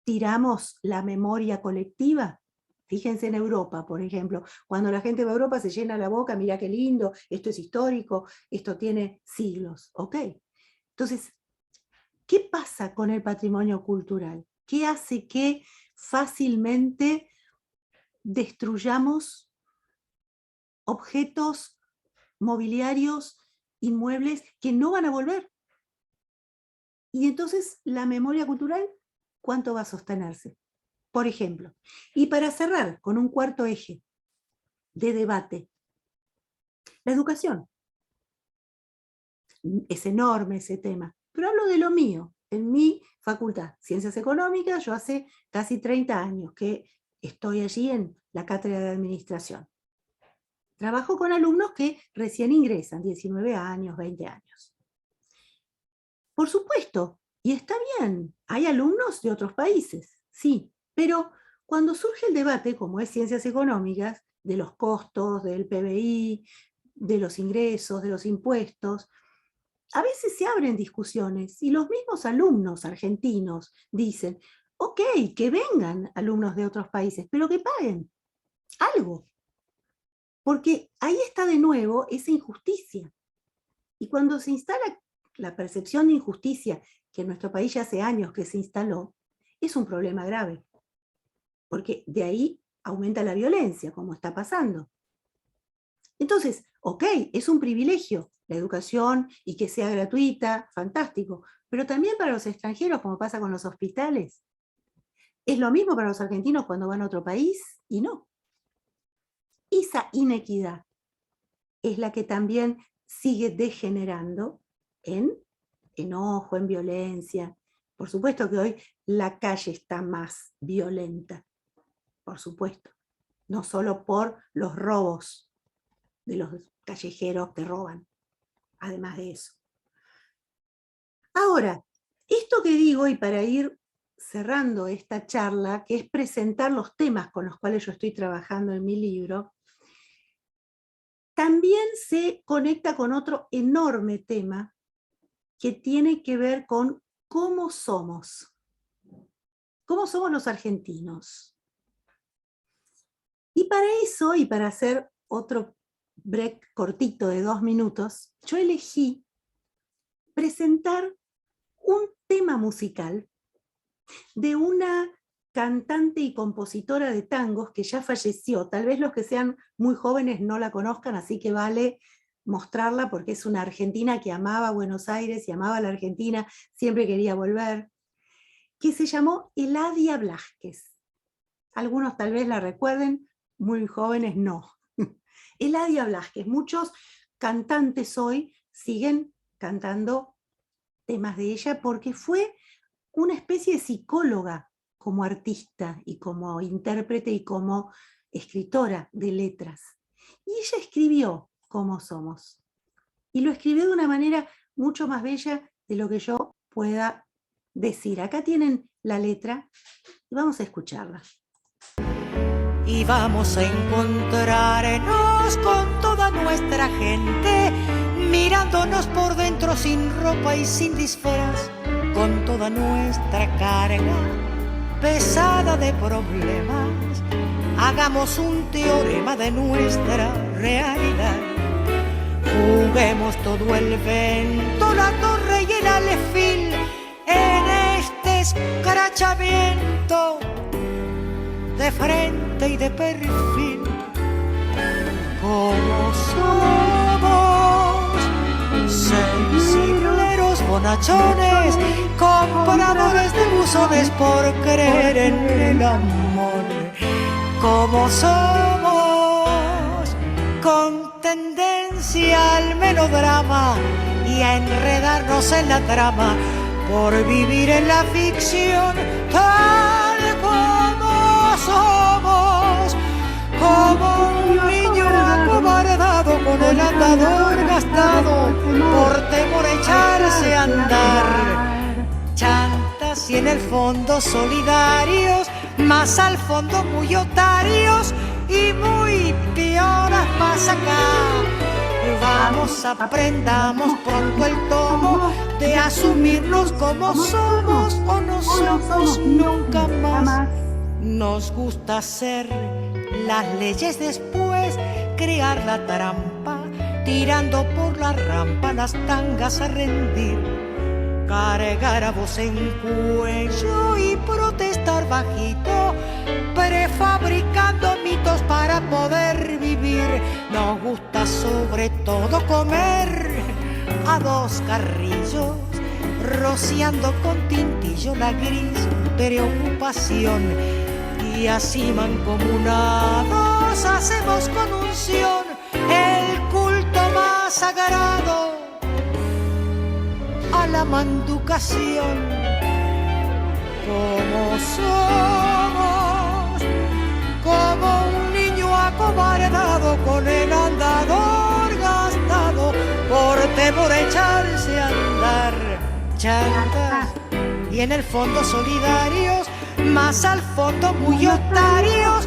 ¿Tiramos la memoria colectiva? Fíjense en Europa, por ejemplo. Cuando la gente va a Europa se llena la boca, mira qué lindo, esto es histórico, esto tiene siglos. ¿Ok? Entonces, ¿qué pasa con el patrimonio cultural? ¿Qué hace que fácilmente destruyamos objetos mobiliarios, inmuebles, que no van a volver? Y entonces, la memoria cultural, ¿cuánto va a sostenerse? Por ejemplo. Y para cerrar con un cuarto eje de debate, la educación. Es enorme ese tema, pero hablo de lo mío. En mi facultad, Ciencias Económicas, yo hace casi 30 años que estoy allí en la cátedra de Administración. Trabajo con alumnos que recién ingresan, 19 años, 20 años. Por supuesto, y está bien, hay alumnos de otros países, sí, pero cuando surge el debate, como es Ciencias Económicas, de los costos, del PBI, de los ingresos, de los impuestos, a veces se abren discusiones y los mismos alumnos argentinos dicen, ok, que vengan alumnos de otros países, pero que paguen algo. Porque ahí está de nuevo esa injusticia. Y cuando se instala la percepción de injusticia, que en nuestro país ya hace años que se instaló, es un problema grave. Porque de ahí aumenta la violencia, como está pasando. Entonces, ok, es un privilegio la educación y que sea gratuita, fantástico, pero también para los extranjeros, como pasa con los hospitales. Es lo mismo para los argentinos cuando van a otro país y no. Esa inequidad es la que también sigue degenerando en enojo, en violencia. Por supuesto que hoy la calle está más violenta, por supuesto, no solo por los robos de los callejeros que roban, además de eso. Ahora, esto que digo, y para ir cerrando esta charla, que es presentar los temas con los cuales yo estoy trabajando en mi libro, también se conecta con otro enorme tema que tiene que ver con cómo somos los argentinos. Y para eso, y para hacer otro break cortito de 2 minutos, yo elegí presentar un tema musical de una cantante y compositora de tangos que ya falleció. Tal vez los que sean muy jóvenes no la conozcan, así que vale mostrarla porque es una argentina que amaba Buenos Aires y amaba la Argentina, siempre quería volver, que se llamó Eladia Blasquez. Algunos tal vez la recuerden, muy jóvenes no. Eladia Blasquez, muchos cantantes hoy siguen cantando temas de ella porque fue una especie de psicóloga como artista y como intérprete y como escritora de letras. Y ella escribió Cómo somos. Y lo escribió de una manera mucho más bella de lo que yo pueda decir. Acá tienen la letra y vamos a escucharla. Y vamos a encontrarnos con toda nuestra gente, mirándonos por dentro sin ropa y sin disfraz, con toda nuestra carga pesada de problemas. Hagamos un teorema de nuestra realidad. Juguemos todo el vento, la torre y el alfil en este escrachamiento de frente y de perfil. Como somos sensibleros bonachones, compradores de buzones por creer en el amor. Como somos con tendencia al melodrama y a enredarnos en la trama por vivir en la ficción, tal como somos, como un niño acobardado con el andador gastado por temor a echarse a andar. Chantas y en el fondo solidarios, más al fondo muy otarios y muy pioras más acá. Vamos, aprendamos pronto el tomo de asumirnos como somos o no somos nunca más. Nos gusta hacer las leyes después, crear la trampa, tirando por la rampa las tangas a rendir. Cargar a voz en cuello y protestar bajito, prefabricando mitos para poder vivir. Nos gusta sobre todo comer a 2 carrillos, rociando con tintillo la gris preocupación. Y así mancomunados hacemos con unción el culto más sagrado a la manducación. Como somos, como un niño acobardado con el andador gastado por temor a echarse a andar. Chantas y en el fondo solidarios, más al fondo muy otarios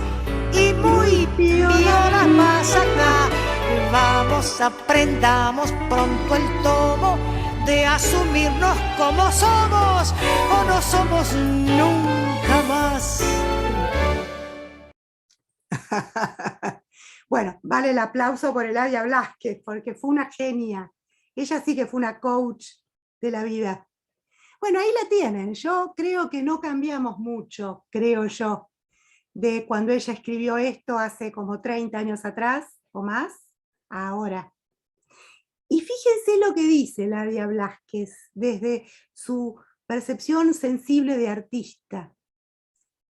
y muy piolas más acá. Vamos, aprendamos pronto el tomo de asumirnos como somos o no somos nunca más. Bueno, vale el aplauso por Eladia Blasquez, porque fue una genia. Ella sí que fue una coach de la vida. Bueno, ahí la tienen. Yo creo que no cambiamos mucho, creo yo, de cuando ella escribió esto hace como 30 años atrás o más, a ahora. Y fíjense lo que dice Eladia Blasquez desde su percepción sensible de artista.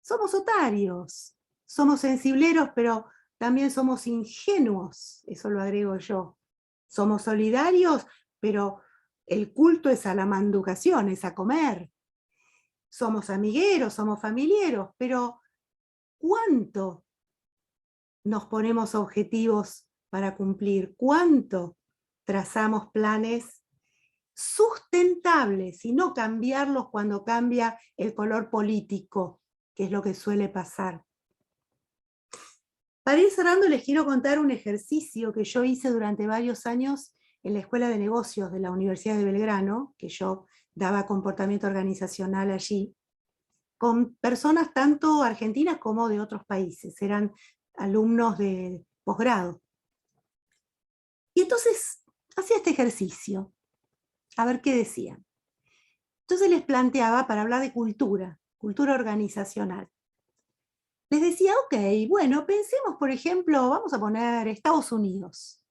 Somos otarios, somos sensibleros, pero también somos ingenuos, eso lo agrego yo. Somos solidarios, pero el culto es a la manducación, es a comer. Somos amigueros, somos familiares, pero ¿cuánto nos ponemos objetivos para cumplir? ¿Cuánto trazamos planes sustentables y no cambiarlos cuando cambia el color político, que es lo que suele pasar? Para ir cerrando, les quiero contar un ejercicio que yo hice durante varios años en la Escuela de Negocios de la Universidad de Belgrano, que yo daba comportamiento organizacional allí, con personas tanto argentinas como de otros países, eran alumnos de posgrado. Y entonces hacía este ejercicio, a ver qué decían. Entonces les planteaba, para hablar de cultura organizacional, les decía, ok, bueno, pensemos, por ejemplo, vamos a poner Estados Unidos.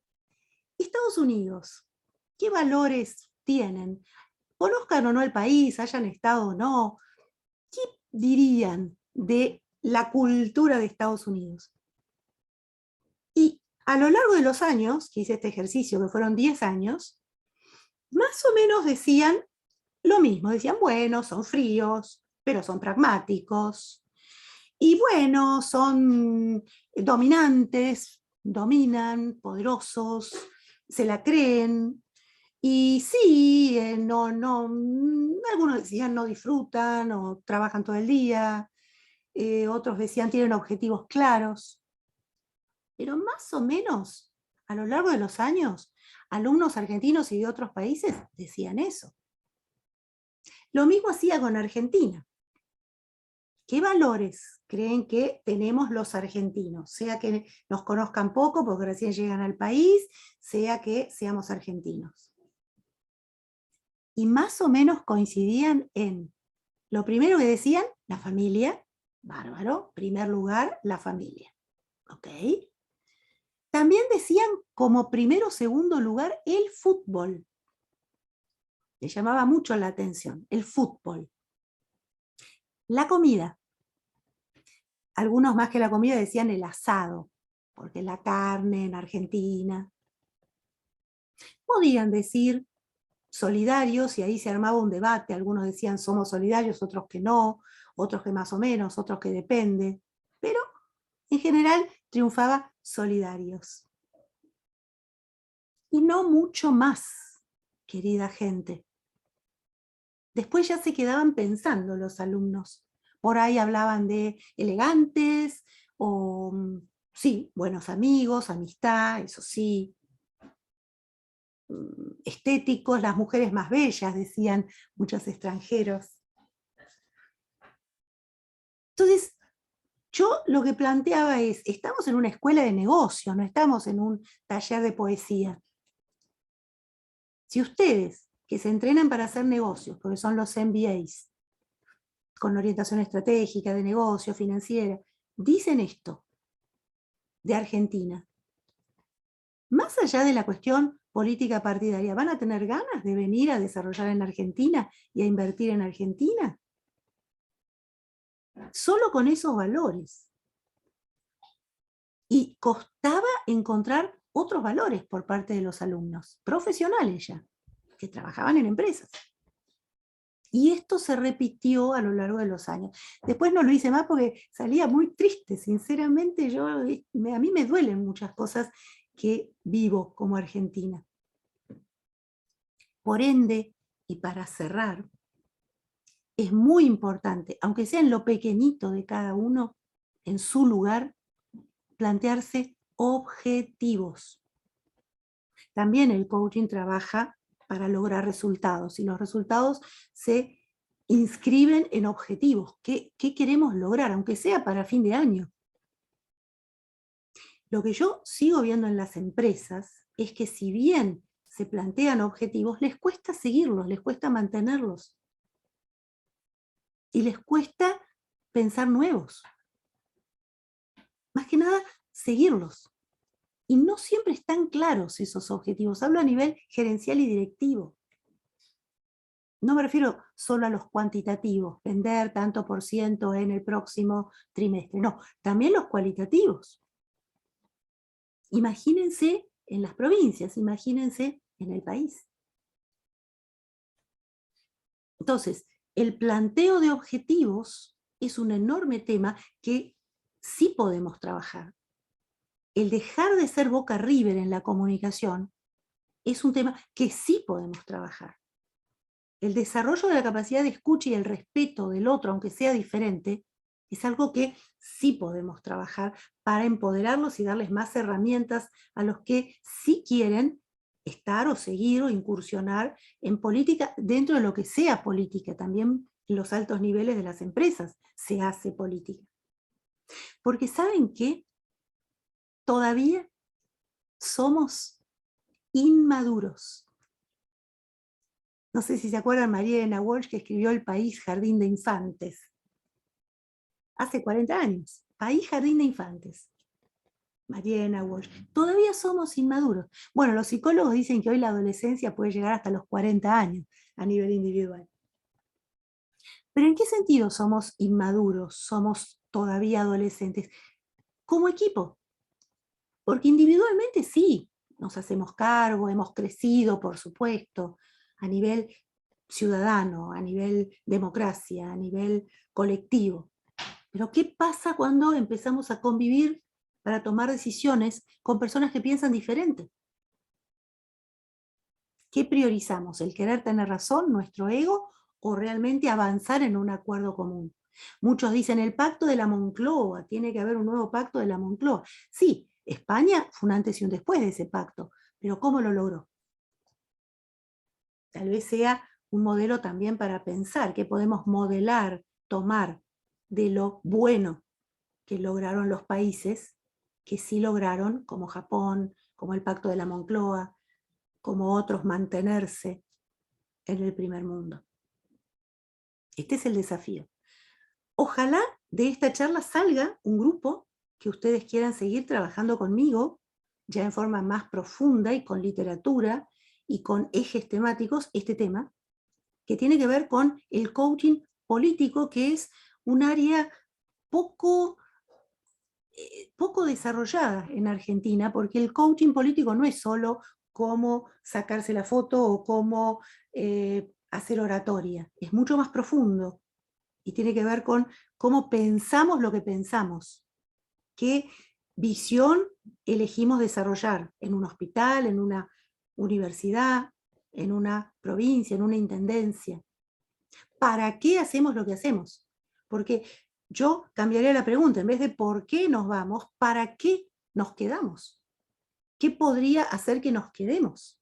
Estados Unidos, ¿qué valores tienen? Conozcan o no el país, hayan estado o no, ¿qué dirían de la cultura de Estados Unidos? Y a lo largo de los años, que hice este ejercicio, que fueron 10 años, más o menos decían lo mismo. Decían, bueno, son fríos, pero son pragmáticos. Y bueno, son dominantes, dominan, poderosos, se la creen. Y sí, algunos decían no disfrutan o trabajan todo el día. Otros decían tienen objetivos claros. Pero más o menos, a lo largo de los años, alumnos argentinos y de otros países decían eso. Lo mismo hacía con Argentina. ¿Qué valores creen que tenemos los argentinos? Sea que nos conozcan poco porque recién llegan al país, sea que seamos argentinos. Y más o menos coincidían en, lo primero que decían, la familia, bárbaro, primer lugar, la familia. ¿Ok? También decían como primero o segundo lugar el fútbol. Les llamaba mucho la atención, el fútbol. La comida. Algunos más que la comida decían el asado, porque la carne en Argentina. Podían decir solidarios, y ahí se armaba un debate. Algunos decían somos solidarios, otros que no, otros que más o menos, otros que depende. Pero en general triunfaba solidarios. Y no mucho más, querida gente. Después ya se quedaban pensando los alumnos. Por ahí hablaban de elegantes, o sí, buenos amigos, amistad, eso sí. Estéticos, las mujeres más bellas, decían muchos extranjeros. Entonces, yo lo que planteaba es, estamos en una escuela de negocios, no estamos en un taller de poesía. Si ustedes, que se entrenan para hacer negocios, porque son los MBAs, con orientación estratégica, de negocio, financiera, dicen esto de Argentina, más allá de la cuestión política partidaria, ¿van a tener ganas de venir a desarrollar en Argentina y a invertir en Argentina? Solo con esos valores. Y costaba encontrar otros valores por parte de los alumnos, profesionales ya, que trabajaban en empresas. Y esto se repitió a lo largo de los años. Después no lo hice más porque salía muy triste, sinceramente. A mí me duelen muchas cosas que vivo como argentina. Por ende, y para cerrar, es muy importante, aunque sea en lo pequeñito de cada uno, en su lugar, plantearse objetivos. También el coaching trabaja para lograr resultados, y los resultados se inscriben en objetivos. ¿Qué queremos lograr? Aunque sea para fin de año. Lo que yo sigo viendo en las empresas es que si bien se plantean objetivos, les cuesta seguirlos, les cuesta mantenerlos. Y les cuesta pensar nuevos. Más que nada, seguirlos. Y no siempre están claros esos objetivos. Hablo a nivel gerencial y directivo. No me refiero solo a los cuantitativos, vender tanto por ciento en el próximo trimestre. No, también los cualitativos. Imagínense en las provincias, imagínense en el país. Entonces, el planteo de objetivos es un enorme tema que sí podemos trabajar. el dejar de ser Boca River en la comunicación es un tema que sí podemos trabajar. El desarrollo de la capacidad de escucha y el respeto del otro, aunque sea diferente, es algo que sí podemos trabajar para empoderarlos y darles más herramientas a los que sí quieren estar o seguir o incursionar en política, dentro de lo que sea política. También en los altos niveles de las empresas se hace política. Porque ¿saben qué? Todavía somos inmaduros. No sé si se acuerdan María Elena Walsh, que escribió El País, Jardín de Infantes. Hace 40 años. País, Jardín de Infantes. María Elena Walsh. Todavía somos inmaduros. Bueno, los psicólogos dicen que hoy la adolescencia puede llegar hasta los 40 años a nivel individual. Pero ¿en qué sentido somos inmaduros? Somos todavía adolescentes. Como equipo. Porque individualmente sí, nos hacemos cargo, hemos crecido, por supuesto, a nivel ciudadano, a nivel democracia, a nivel colectivo. Pero ¿qué pasa cuando empezamos a convivir para tomar decisiones con personas que piensan diferente? ¿Qué priorizamos? ¿El querer tener razón, nuestro ego, o realmente avanzar en un acuerdo común? Muchos dicen el pacto de la Moncloa, tiene que haber un nuevo pacto de la Moncloa. Sí, España fue un antes y un después de ese pacto, pero ¿cómo lo logró? Tal vez sea un modelo también para pensar que podemos modelar, tomar de lo bueno que lograron los países, que sí lograron, como Japón, como el Pacto de la Moncloa, como otros, mantenerse en el primer mundo. Este es el desafío. Ojalá de esta charla salga un grupo que ustedes quieran seguir trabajando conmigo, ya en forma más profunda y con literatura y con ejes temáticos, este tema, que tiene que ver con el coaching político, que es un área poco desarrollada en Argentina, porque el coaching político no es solo cómo sacarse la foto o cómo hacer oratoria, es mucho más profundo y tiene que ver con cómo pensamos lo que pensamos, qué visión elegimos desarrollar en un hospital, en una universidad, en una provincia, en una intendencia. ¿Para qué hacemos lo que hacemos? Porque yo cambiaría la pregunta, en vez de ¿por qué nos vamos? ¿Para qué nos quedamos? ¿Qué podría hacer que nos quedemos?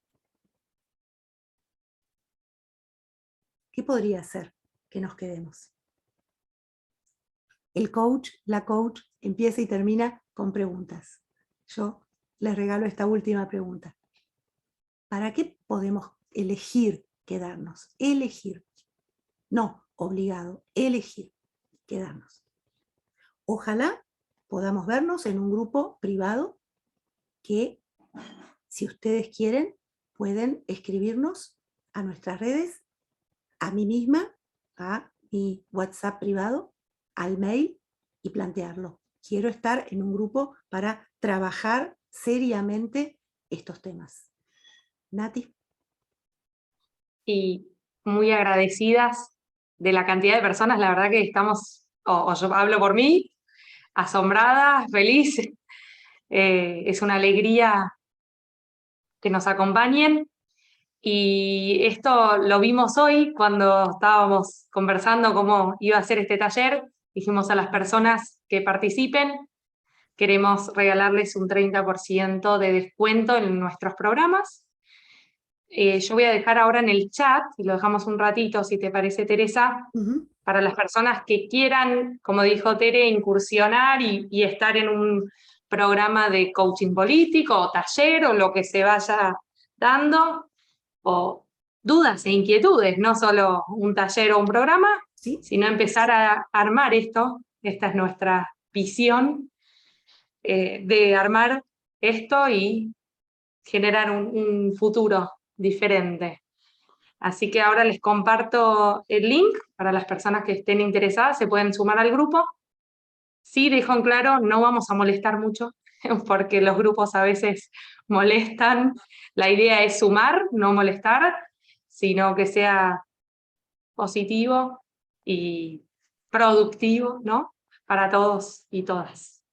¿Qué podría hacer que nos quedemos? El coach, la coach, empieza y termina con preguntas. Yo les regalo esta última pregunta. ¿Para qué podemos elegir quedarnos? Elegir. No obligado, elegir quedarnos. Ojalá podamos vernos en un grupo privado que, si ustedes quieren, pueden escribirnos a nuestras redes, a mí misma, a mi WhatsApp privado, al mail y plantearlo. Quiero estar en un grupo para trabajar seriamente estos temas. Nati. Y muy agradecidas de la cantidad de personas, la verdad que estamos, o yo hablo por mí, asombradas, felices. Es una alegría que nos acompañen. Y esto lo vimos hoy cuando estábamos conversando cómo iba a ser este taller. Dijimos a las personas que participen, queremos regalarles un 30% de descuento en nuestros programas. Yo voy a dejar ahora en el chat, y lo dejamos un ratito, si te parece, Teresa, para las personas que quieran, como dijo Tere, incursionar y estar en un programa de coaching político o taller o lo que se vaya dando, o dudas e inquietudes, no solo un taller o un programa, ¿Sí? sino empezar a armar esto. Esta es nuestra visión, de armar esto y generar un futuro diferente. Así que ahora les comparto el link para las personas que estén interesadas, se pueden sumar al grupo. Sí, dejo en claro, no vamos a molestar mucho, porque los grupos a veces molestan. La idea es sumar, no molestar, sino que sea positivo y productivo, ¿no? Para todos y todas.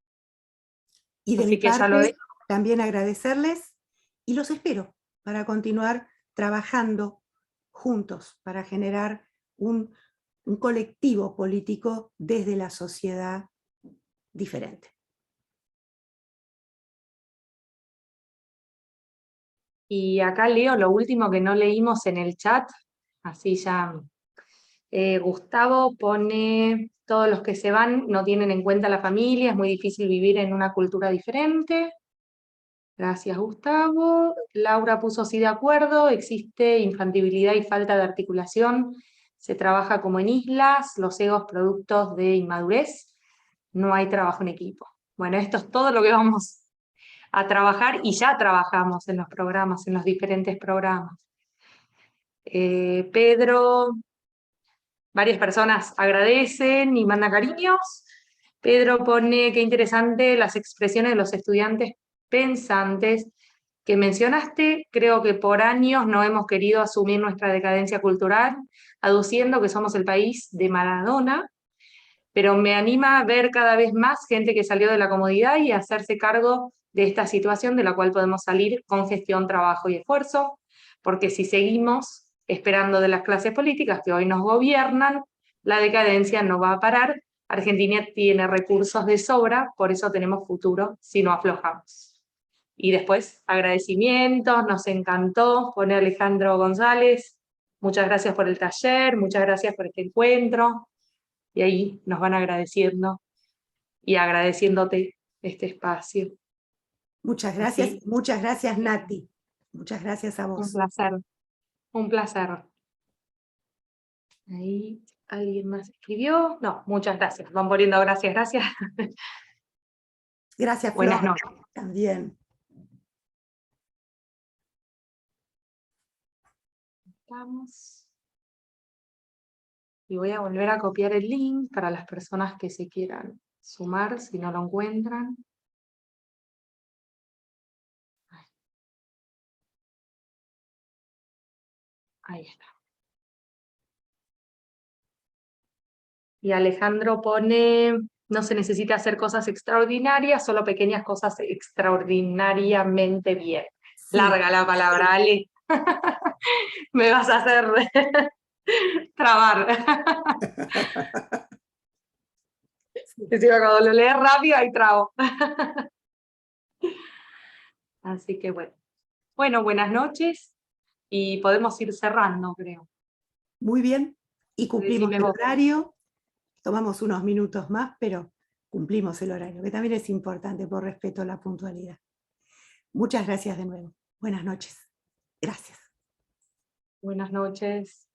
Y de Así mi que ya parte, lo también agradecerles y los espero para continuar trabajando juntos para generar un colectivo político desde la sociedad diferente. Y acá leo lo último que no leímos en el chat, así ya. Gustavo pone, todos los que se van no tienen en cuenta la familia, es muy difícil vivir en una cultura diferente. Gracias, Gustavo. Laura puso sí de acuerdo, existe infantilidad y falta de articulación, se trabaja como en islas, los egos productos de inmadurez, no hay trabajo en equipo. Bueno, esto es todo lo que vamos a trabajar y ya trabajamos en los programas, en los diferentes programas. Pedro, varias personas agradecen y mandan cariños. Pedro pone, qué interesante las expresiones de los estudiantes pensantes que mencionaste. Creo que por años no hemos querido asumir nuestra decadencia cultural, aduciendo que somos el país de Maradona, pero me anima a ver cada vez más gente que salió de la comodidad y hacerse cargo de esta situación de la cual podemos salir con gestión, trabajo y esfuerzo, porque si seguimos esperando de las clases políticas que hoy nos gobiernan, la decadencia no va a parar. Argentina tiene recursos de sobra, por eso tenemos futuro si no aflojamos. Y después, agradecimientos, nos encantó, pone Alejandro González, muchas gracias por el taller, muchas gracias por este encuentro, y ahí nos van agradeciendo y agradeciéndote este espacio. Muchas gracias Nati. Muchas gracias a vos. Un placer, un placer. Ahí alguien más escribió. No, muchas gracias. Van poniendo gracias, gracias. Gracias, Flor. Buenas noches. También. Estamos. Y voy a volver a copiar el link para las personas que se quieran sumar si no lo encuentran. Ahí está. Y Alejandro pone, no se necesita hacer cosas extraordinarias, solo pequeñas cosas extraordinariamente bien. Sí. Larga la palabra, Ale. Me vas a hacer trabar. Cuando lo lees rápido, ahí trabo. Así que bueno. Bueno, buenas noches. Y podemos ir cerrando, creo. Muy bien. Y cumplimos Decime el horario. Tomamos unos minutos más, pero cumplimos el horario, que también es importante por respeto a la puntualidad. Muchas gracias de nuevo. Buenas noches. Gracias. Buenas noches.